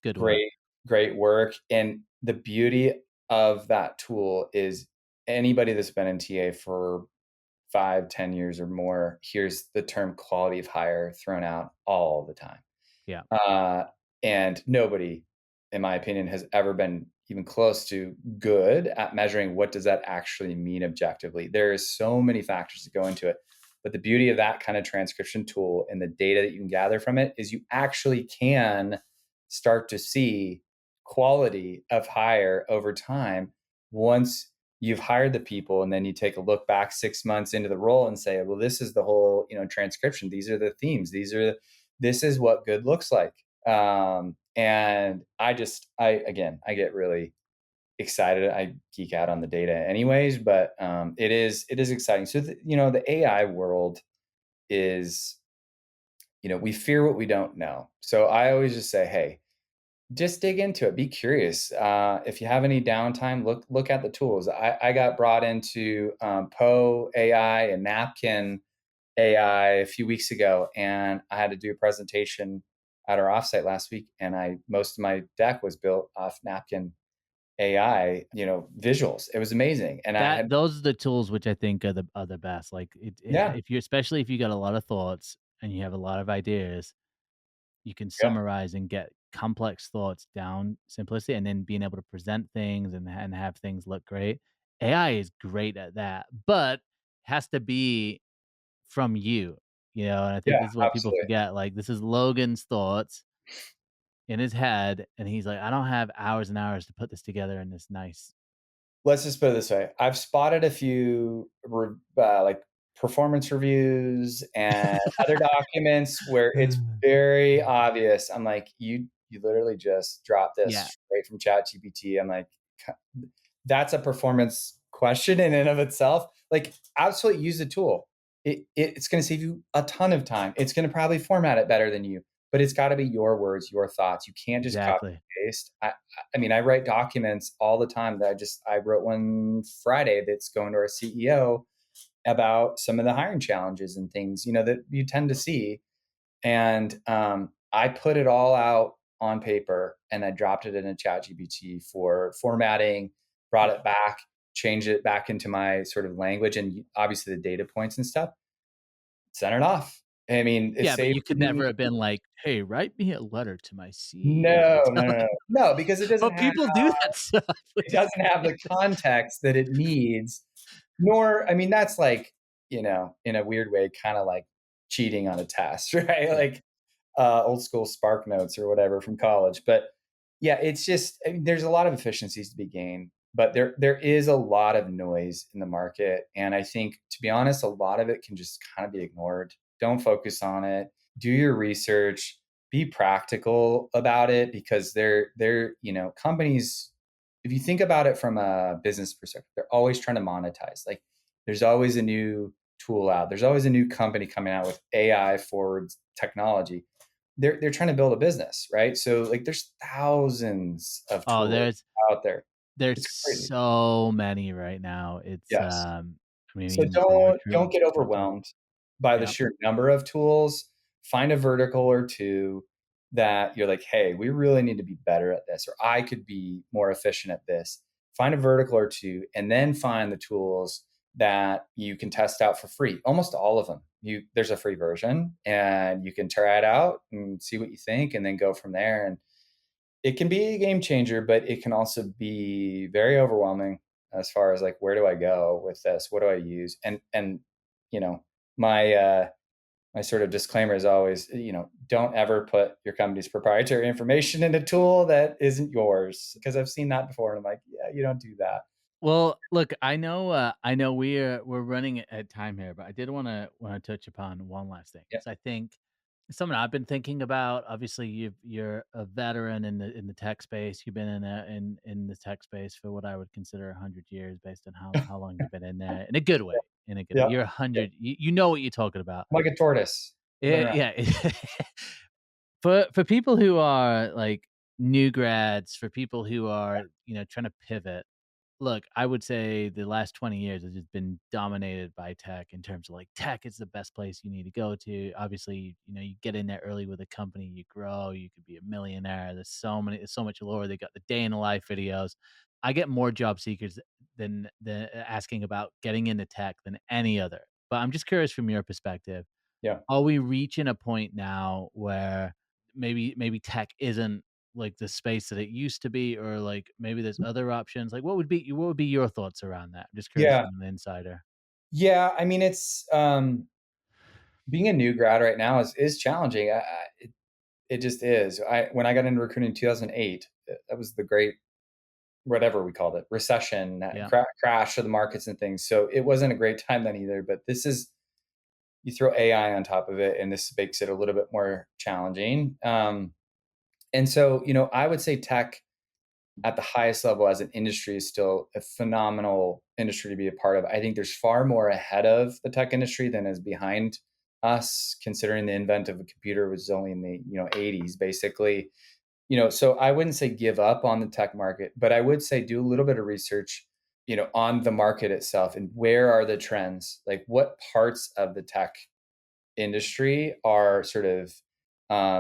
Good work. great great work. And the beauty of that tool is anybody that's been in TA for 5, 10 years or more hears the term quality of hire thrown out all the time. Yeah. Uh, and nobody, in my opinion, has ever been even close to good at measuring what does that actually mean objectively. There is so many factors that go into it. But the beauty of that kind of transcription tool and the data that you can gather from it is you actually can start to see quality of hire over time once you've hired the people, and then you take a look back 6 months into the role and say, well, this is the whole transcription, these are the themes, this is what good looks like. And I get really excited. I geek out on the data anyways, but it is exciting. So the AI world is, we fear what we don't know. So I always just say, hey, just dig into it. Be curious. If you have any downtime, look at the tools. I got brought into Poe AI and Napkin AI a few weeks ago, and I had to do a presentation at our offsite last week, and most of my deck was built off Napkin AI, visuals. It was amazing, and I had Those are the tools which I think are the best. Like, yeah, if you especially if you got a lot of thoughts and you have a lot of ideas, you can yeah, summarize and get complex thoughts down simplicity, and then being able to present things and have things look great. AI is great at that, but has to be from you, and I think yeah, this is what people absolutely. forget. Like, this is Logan's thoughts in his head, and he's like, "I don't have hours and hours to put this together in this nice." Let's just put it this way. I've spotted a few like performance reviews and other documents where it's very obvious. I'm like, you literally just dropped this Yeah, straight from ChatGPT. I'm like, that's a performance question in and of itself. Like, absolutely use the tool. It's going to save you a ton of time. It's going to probably format it better than you, but it's got to be your words, your thoughts. You can't just copy exactly. and paste. I mean, I write documents all the time that I wrote one Friday that's going to our CEO about some of the hiring challenges and things, that you tend to see. And I put it all out on paper and I dropped it in a chat GPT for formatting, brought it back, changed it back into my sort of language and obviously the data points and stuff, sent it off. I mean, it Yeah, but saved you could me. never have been like, "Hey, write me a letter to my CEO." No, no, no, no, no, because But people do that stuff. it doesn't have the context that it needs. Nor, I mean, that's like, in a weird way, kind of like cheating on a test, right? Yeah. Like old school Spark Notes or whatever from college. But yeah, it's just, I mean, there's a lot of efficiencies to be gained, but there is a lot of noise in the market. And I think, to be honest, a lot of it can just kind of be ignored. Don't focus on it. Do your research. Be practical about it because companies, if you think about it from a business perspective, they're always trying to monetize. Like there's always a new tool out. There's always a new company coming out with AI forward technology. They're trying to build a business, right? So like there's thousands of Oh, tools out there. there's It's crazy. so many right now. Yes. I mean, So even for don't recruitment get perspective. overwhelmed by the Yeah. sheer number of tools. Find a vertical or two that you're like, hey, we really need to be better at this, or I could be more efficient at this. Find a vertical or two, and then find the tools that you can test out for free. Almost all of them. there's a free version, and you can try it out and see what you think, and then go from there. And it can be a game changer, but it can also be very overwhelming as far as like, where do I go with this? What do I use? And you know, my my sort of disclaimer is always, don't ever put your company's proprietary information in a tool that isn't yours, because I've seen that before, and I'm like, yeah, you don't do that. Well, look, I know we're running at time here, but I did wanna touch upon one last thing Yeah, because I think something I've been thinking about. Obviously, you're a veteran in the tech space. You've been in the tech space for what I would consider 100 years based on how long you've been in there, in a good way. In a good way. yeah, You're yeah. 100. You know what you're talking about. I'm like a tortoise. I've been Yeah, around. yeah. For people who are like new grads, for people who are trying to pivot. Look, I would say the last 20 years has just been dominated by tech in terms of like tech is the best place you need to go to. Obviously, you get in there early with a company, you grow, you could be a millionaire. There's so much lore. They got the day in the life videos. I get more job seekers than asking about getting into tech than any other. But I'm just curious from your perspective, Yeah. are we reaching a point now where maybe tech isn't like the space that it used to be, or like maybe there's other options? Like what would be your thoughts around that? I'm just curious Yeah. from an insider. Yeah. I mean, it's being a new grad right now is challenging. It just is. When I got into recruiting in 2008, that was the great, whatever we called it, recession, Yeah. crash of the markets and things. So it wasn't a great time then either. But this is, you throw AI on top of it, and this makes it a little bit more challenging. And so, I would say tech at the highest level as an industry is still a phenomenal industry to be a part of. I think there's far more ahead of the tech industry than is behind us, considering the invent of a computer was only in the 80s, basically. So I wouldn't say give up on the tech market, but I would say do a little bit of research, on the market itself, and where are the trends? Like, what parts of the tech industry are sort of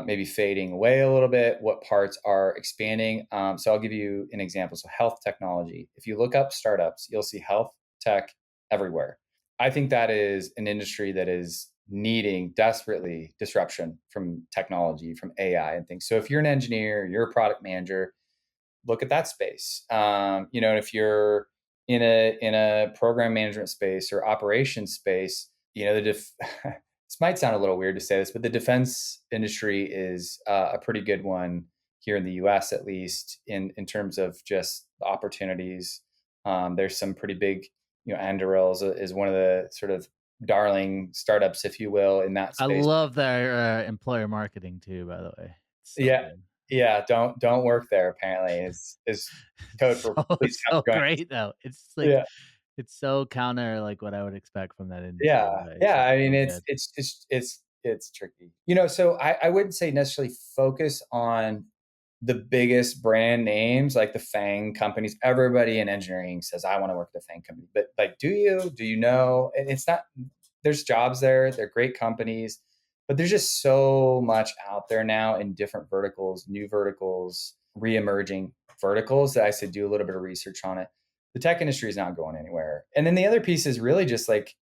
maybe fading away a little bit? What parts are expanding? So I'll give you an example. So health technology. If you look up startups, you'll see health tech everywhere. I think that is an industry that is needing desperately disruption from technology, from AI and things. So if you're an engineer, you're a product manager, look at that space. If you're in a program management space or operations space, this might sound a little weird to say this, but the defense industry is a pretty good one here in the U.S., at least in terms of just the opportunities. There's some pretty big, Anduril is one of the sort of darling startups, if you will, in that I space. love their employer marketing too, by the way. It's so Yeah, good. yeah. Don't work there. Apparently, is code for please come So join us. great though. It's like Yeah. it's so counter like what I would expect from that Yeah, industry, but it's yeah. just I mean, so it's good. it's it's it's it's tricky. So I wouldn't say necessarily focus on the biggest brand names like the FANG companies. Everybody in engineering says, I want to work at a FANG company. But like, do you? Do you know? And it's not, there's jobs there, they're great companies, but there's just so much out there now in different verticals, new verticals, re-emerging verticals, that I said do a little bit of research on it. The tech industry is not going anywhere. And then the other piece is really just like,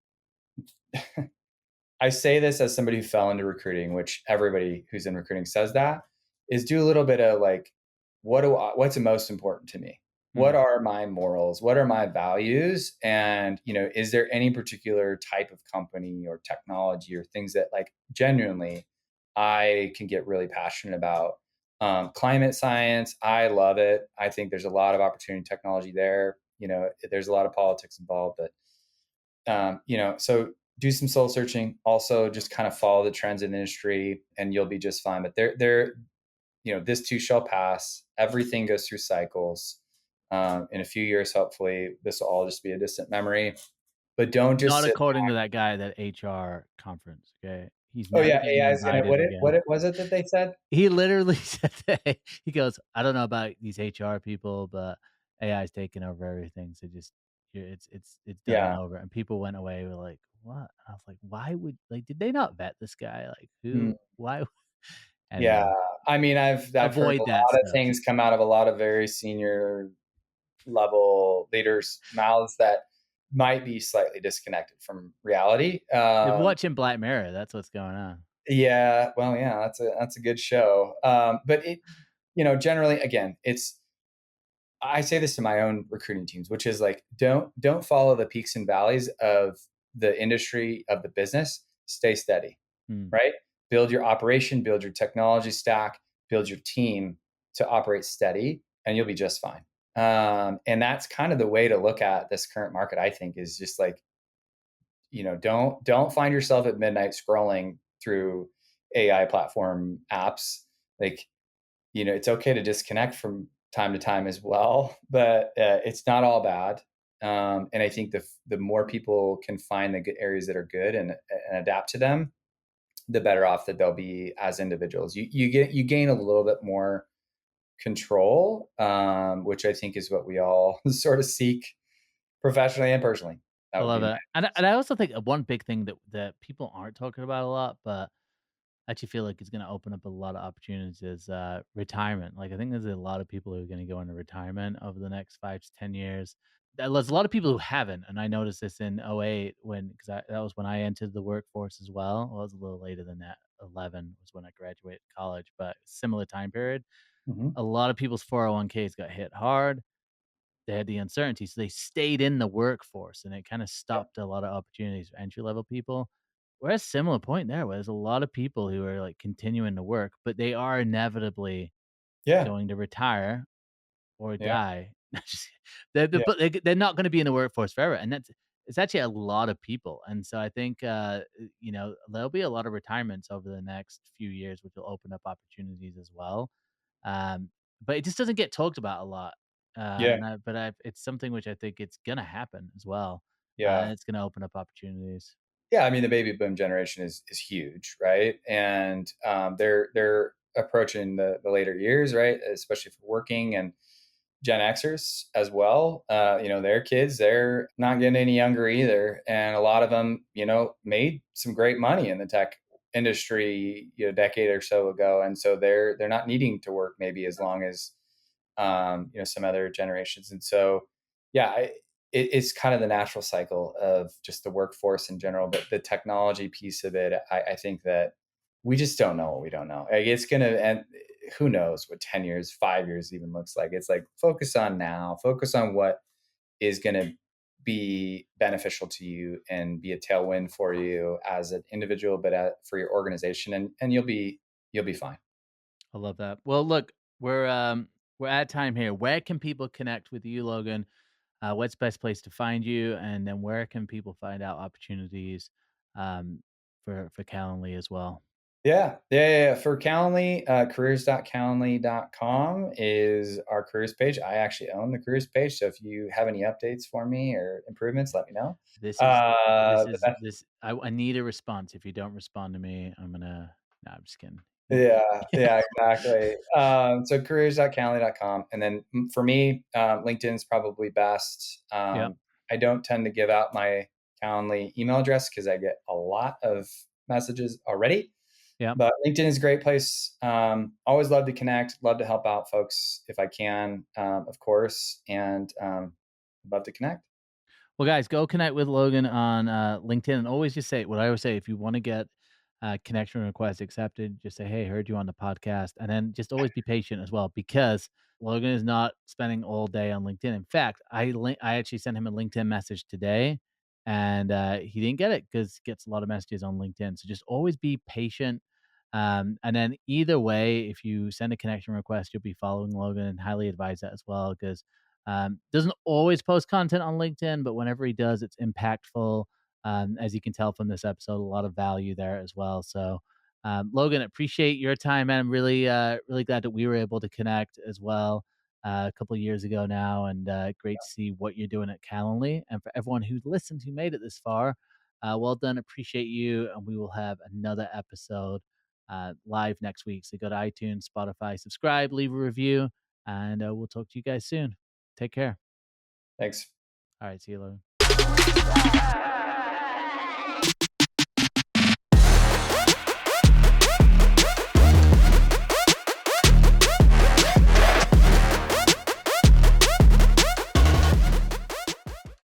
I say this as somebody who fell into recruiting, which everybody who's in recruiting says that, is do a little bit of like, what's the most important to me? What Mm. are my morals? What are my values? And, is there any particular type of company or technology or things that like genuinely I can get really passionate about? Climate science, I love it. I think there's a lot of opportunity in technology there. There's a lot of politics involved, but so do some soul searching. Also, just kind of follow the trends in the industry, and you'll be just fine. But this too shall pass. Everything goes through cycles. In a few years, hopefully, this will all just be a distant memory. But don't just Not sit according back. to that guy at that HR conference, okay? He's Oh never yeah, getting AI is gonna invited again. what it was it that they said? He literally said that. He goes, "I don't know about these HR people, but AI is taking over everything, so just it's done and Yeah. over." And people went away with like, "What?" And I was like, "Why would like, did they not vet this guy? Like, Mm, why?" yeah. Anyway, I mean, I've heard a avoid that lot of stuff. things come out of a lot of very senior level leaders' mouths that might be slightly disconnected from reality. You're watching Black Mirror, that's what's going on. Yeah, well, yeah, that's a good show. But it, generally, again, it's I say this to my own recruiting teams, which is like, don't follow the peaks and valleys of the industry of the business. Stay steady, Hmm. right? Build your operation, build your technology stack, build your team to operate steady, and you'll be just fine. And that's kind of the way to look at this current market. I think is just like, don't find yourself at midnight scrolling through AI platform apps. Like, it's okay to disconnect from time to time as well, but it's not all bad. And I think the more people can find the good areas that are good and adapt to them, the better off that they'll be as individuals. You gain a little bit more control, which I think is what we all sort of seek professionally and personally. That I would love be my it. And I also think one big thing that people aren't talking about a lot, but I actually feel like it's gonna open up a lot of opportunities is, retirement. Like, I think there's a lot of people who are gonna go into retirement over the next 5 to 10 years. There's a lot of people who haven't, and I noticed this in '08 because that was when I entered the workforce as well. Well, it was a little later than that. 11 was when I graduated college, but similar time period. Mhm. A lot of people's 401(k)s got hit hard. They had the uncertainty, so they stayed in the workforce, and it kinda stopped a lot of opportunities for entry level people. We're at a similar point there, where there's a lot of people who are, like, continuing to work, but they are inevitably Yeah, going to retire or yeah, die. Just they're yeah, but they're not gonna be in the workforce forever, and it's actually a lot of people, and so I think, there'll be a lot of retirements over the next few years, which will open up opportunities as well. Um, but it just doesn't get talked about a lot. yeah, It's something which I think it's gonna happen as well, yeah. and it's gonna open up opportunities. Yeah, I mean, the baby boom generation is huge, right? And they're approaching the later years, right? Especially for working and Gen Xers as well. Their kids, they're not getting any younger either, and a lot of them, made some great money in the tech industry, a decade or so ago, and so they're not needing to work maybe as long as some other generations. And so, yeah, it's kind of the natural cycle of just the workforce in general. But the technology piece of it, I think that we just don't know what we don't know. Like it's gonna, and who knows what 10 years, 5 years even looks like. It's like focus on now, focus on what is going to be beneficial to you and be a tailwind for you as an individual, but for your organization, and you'll be fine. I love that. Well, look, we're at time here. Where can people connect with you, Logan? What's best place to find you? And then where can people find out opportunities, um, for Calendly as well? Yeah. Yeah, yeah, yeah. For Calendly, careers.calendly.com is our careers page. I actually own the careers page. So if you have any updates for me or improvements, let me know. This is The best, I need a response. If you don't respond to me, I'm gonna no, I'm just kidding. yeah, yeah, exactly. So careers.calendly.com. And then for me, LinkedIn is probably best. Yep, I don't tend to give out my Calendly email address because I get a lot of messages already. yep. But LinkedIn is a great place. Always love to connect, love to help out folks if I can, of course, and love to connect. Well, guys, go connect with Logan on LinkedIn, and always just say what I always say: if you want to get connection request accepted, just say, "Hey, heard you on the podcast," and then just always be patient as well, because Logan is not spending all day on LinkedIn. In fact, I actually sent him a LinkedIn message today, and he didn't get it because he gets a lot of messages on LinkedIn. So just always be patient. And then either way, if you send a connection request, you'll be following Logan, and highly advise that as well because doesn't always post content on LinkedIn, but whenever he does, it's impactful. As you can tell from this episode, a lot of value there as well. So, Logan, appreciate your time, man. I'm really glad that we were able to connect as well a couple of years ago now, and great to see what you're doing at Calendly. And for everyone who listened, who made it this far, well done. Appreciate you, and we will have another episode live next week. So go to iTunes, Spotify, subscribe, leave a review, and we'll talk to you guys soon. Take care. Thanks. All right. See you later.